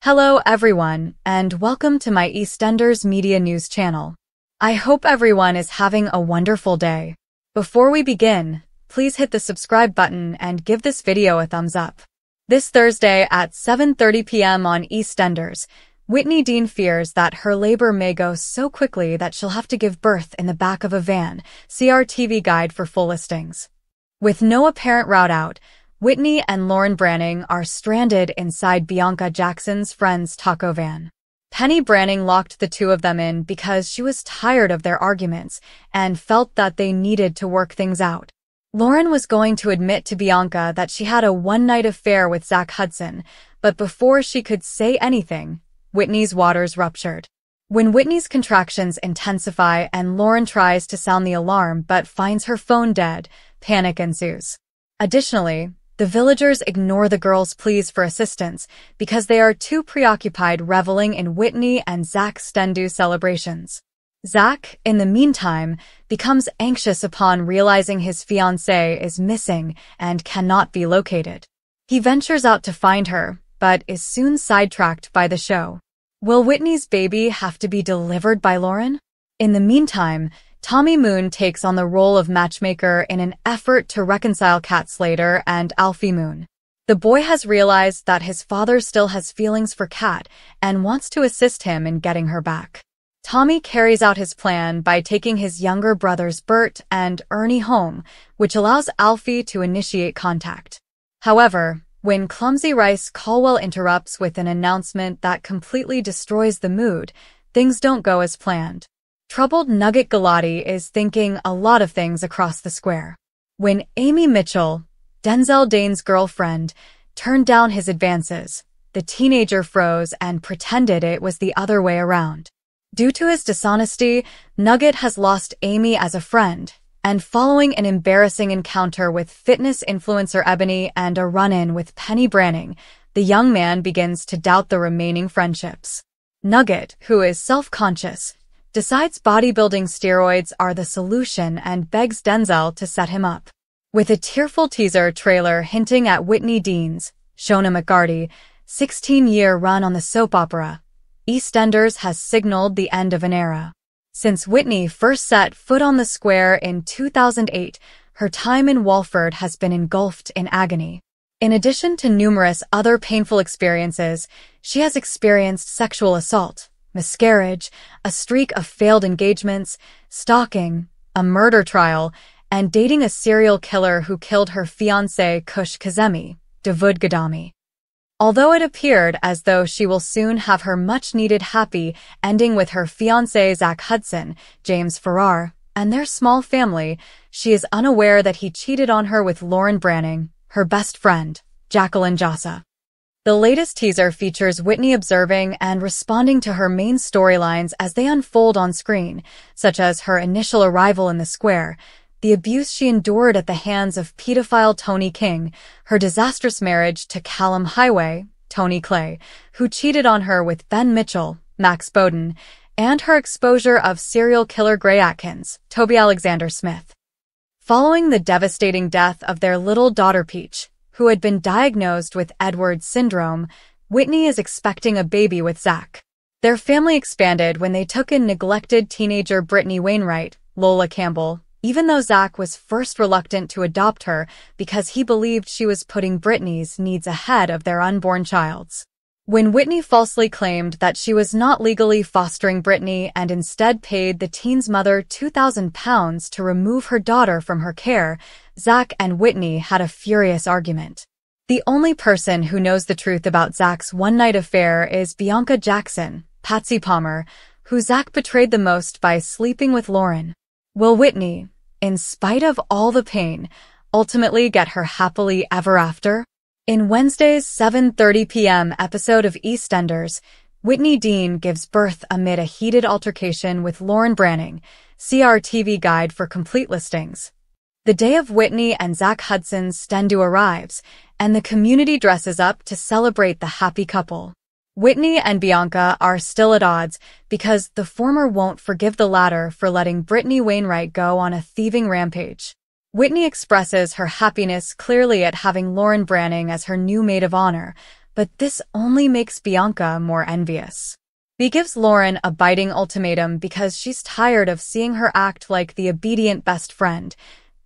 Hello everyone, and welcome to my EastEnders Media News channel. I hope everyone is having a wonderful day. Before we begin, please hit the subscribe button and give this video a thumbs up. This Thursday at 7:30 p.m. on EastEnders, Whitney Dean fears that her labor may go so quickly that she'll have to give birth in the back of a van. See our TV guide for full listings. With no apparent route out, Whitney and Lauren Branning are stranded inside Bianca Jackson's friend's taco van. Penny Branning locked the two of them in because she was tired of their arguments and felt that they needed to work things out. Lauren was going to admit to Bianca that she had a one-night affair with Zach Hudson, but before she could say anything, Whitney's waters ruptured. When Whitney's contractions intensify and Lauren tries to sound the alarm but finds her phone dead, panic ensues. Additionally, the villagers ignore the girls' pleas for assistance because they are too preoccupied reveling in Whitney and Zach's Stendu celebrations. Zach, in the meantime, becomes anxious upon realizing his fiancée is missing and cannot be located. He ventures out to find her, but is soon sidetracked by the show. Will Whitney's baby have to be delivered by Lauren? In the meantime, Tommy Moon takes on the role of matchmaker in an effort to reconcile Kat Slater and Alfie Moon. The boy has realized that his father still has feelings for Kat and wants to assist him in getting her back. Tommy carries out his plan by taking his younger brothers Bert and Ernie home, which allows Alfie to initiate contact. However, when Clumsy Rice Caldwell interrupts with an announcement that completely destroys the mood, things don't go as planned. Troubled Nugget Galati is thinking a lot of things across the square. When Amy Mitchell, Denzel Dane's girlfriend, turned down his advances, the teenager froze and pretended it was the other way around. Due to his dishonesty, Nugget has lost Amy as a friend, and following an embarrassing encounter with fitness influencer Ebony and a run-in with Penny Branning, the young man begins to doubt the remaining friendships. Nugget, who is self-conscious, decides bodybuilding steroids are the solution and begs Denzel to set him up. With a tearful teaser trailer hinting at Whitney Dean's, Shona McGarty, 16-year run on the soap opera, EastEnders has signaled the end of an era. Since Whitney first set foot on the square in 2008, her time in Walford has been engulfed in agony. In addition to numerous other painful experiences, she has experienced sexual assault, miscarriage, a streak of failed engagements, stalking, a murder trial, and dating a serial killer who killed her fiancé Kush Kazemi, Davud Gadami. Although it appeared as though she will soon have her much-needed happy ending with her fiancé Zach Hudson, James Farrar, and their small family, she is unaware that he cheated on her with Lauren Branning, her best friend, Jacqueline Jossa. The latest teaser features Whitney observing and responding to her main storylines as they unfold on screen, such as her initial arrival in the square, the abuse she endured at the hands of pedophile Tony King, her disastrous marriage to Callum Highway, Tony Clay, who cheated on her with Ben Mitchell, Max Bowden, and her exposure of serial killer Gray Atkins, Toby Alexander Smith. Following the devastating death of their little daughter Peach, who had been diagnosed with Edwards syndrome, Whitney is expecting a baby with Zach. Their family expanded when they took in neglected teenager Brittany Wainwright, Lola Campbell, even though Zach was first reluctant to adopt her because he believed she was putting Brittany's needs ahead of their unborn child's. When Whitney falsely claimed that she was not legally fostering Brittany and instead paid the teen's mother £2,000 to remove her daughter from her care, Zach and Whitney had a furious argument. The only person who knows the truth about Zach's one-night affair is Bianca Jackson, Patsy Palmer, who Zach betrayed the most by sleeping with Lauren. Will Whitney, in spite of all the pain, ultimately get her happily ever after? In Wednesday's 7:30 p.m. episode of EastEnders, Whitney Dean gives birth amid a heated altercation with Lauren Branning. See our TV guide for complete listings. The day of Whitney and Zach Hudson's Stendu arrives, and the community dresses up to celebrate the happy couple. Whitney and Bianca are still at odds because the former won't forgive the latter for letting Brittany Wainwright go on a thieving rampage. Whitney expresses her happiness clearly at having Lauren Branning as her new maid of honor, but this only makes Bianca more envious. Bea gives Lauren a biting ultimatum because she's tired of seeing her act like the obedient best friend.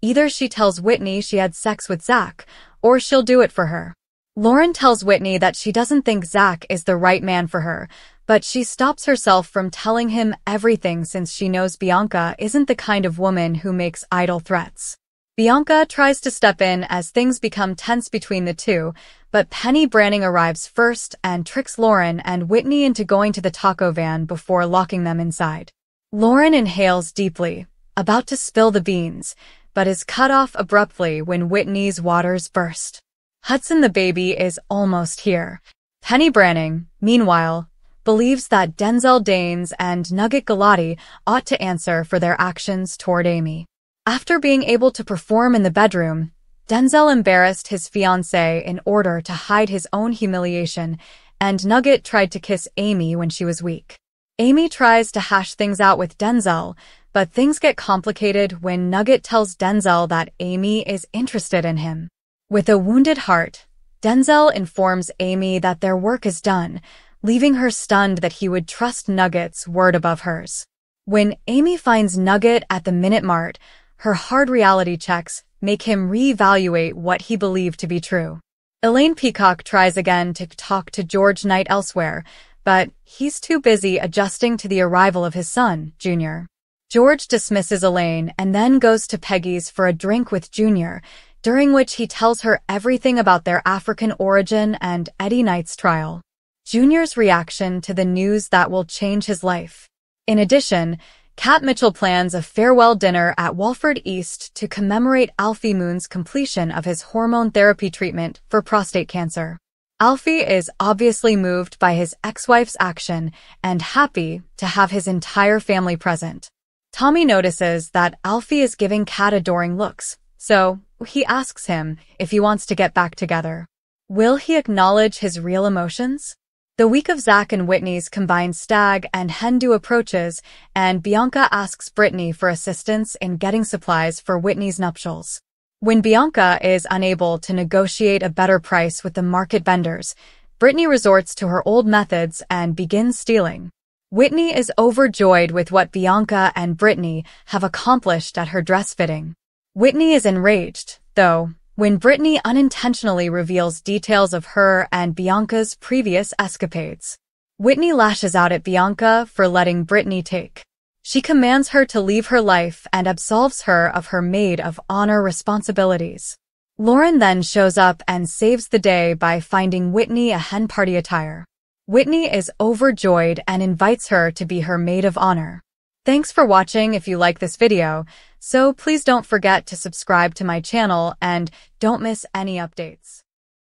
Either she tells Whitney she had sex with Zach, or she'll do it for her. Lauren tells Whitney that she doesn't think Zach is the right man for her, but she stops herself from telling him everything since she knows Bianca isn't the kind of woman who makes idle threats. Bianca tries to step in as things become tense between the two, but Penny Branning arrives first and tricks Lauren and Whitney into going to the taco van before locking them inside. Lauren inhales deeply, about to spill the beans, but is cut off abruptly when Whitney's waters burst. Hudson the baby is almost here. Penny Branning, meanwhile, believes that Denzel Danes and Nugget Galati ought to answer for their actions toward Amy. After being able to perform in the bedroom, Denzel embarrassed his fiancée in order to hide his own humiliation, and Nugget tried to kiss Amy when she was weak. Amy tries to hash things out with Denzel, but things get complicated when Nugget tells Denzel that Amy is interested in him. With a wounded heart, Denzel informs Amy that their work is done, leaving her stunned that he would trust Nugget's word above hers. When Amy finds Nugget at the Minute Mart, her hard reality checks make him reevaluate what he believed to be true. Elaine Peacock tries again to talk to George Knight elsewhere, but he's too busy adjusting to the arrival of his son, Junior. George dismisses Elaine and then goes to Peggy's for a drink with Junior, during which he tells her everything about their African origin and Eddie Knight's trial. Junior's reaction to the news that will change his life. In addition, Kat Mitchell plans a farewell dinner at Walford East to commemorate Alfie Moon's completion of his hormone therapy treatment for prostate cancer. Alfie is obviously moved by his ex-wife's action and happy to have his entire family present. Tommy notices that Alfie is giving Kat adoring looks, so he asks him if he wants to get back together. Will he acknowledge his real emotions? The week of Zach and Whitney's combined stag and hen do approaches, and Bianca asks Brittany for assistance in getting supplies for Whitney's nuptials. When Bianca is unable to negotiate a better price with the market vendors, Brittany resorts to her old methods and begins stealing. Whitney is overjoyed with what Bianca and Brittany have accomplished at her dress fitting. Whitney is enraged, though, when Brittany unintentionally reveals details of her and Bianca's previous escapades. Whitney lashes out at Bianca for letting Brittany take. She commands her to leave her life and absolves her of her maid of honor responsibilities. Lauren then shows up and saves the day by finding Whitney a hen party attire. Whitney is overjoyed and invites her to be her maid of honor. Thanks for watching. If you like this video, so please don't forget to subscribe to my channel and don't miss any updates.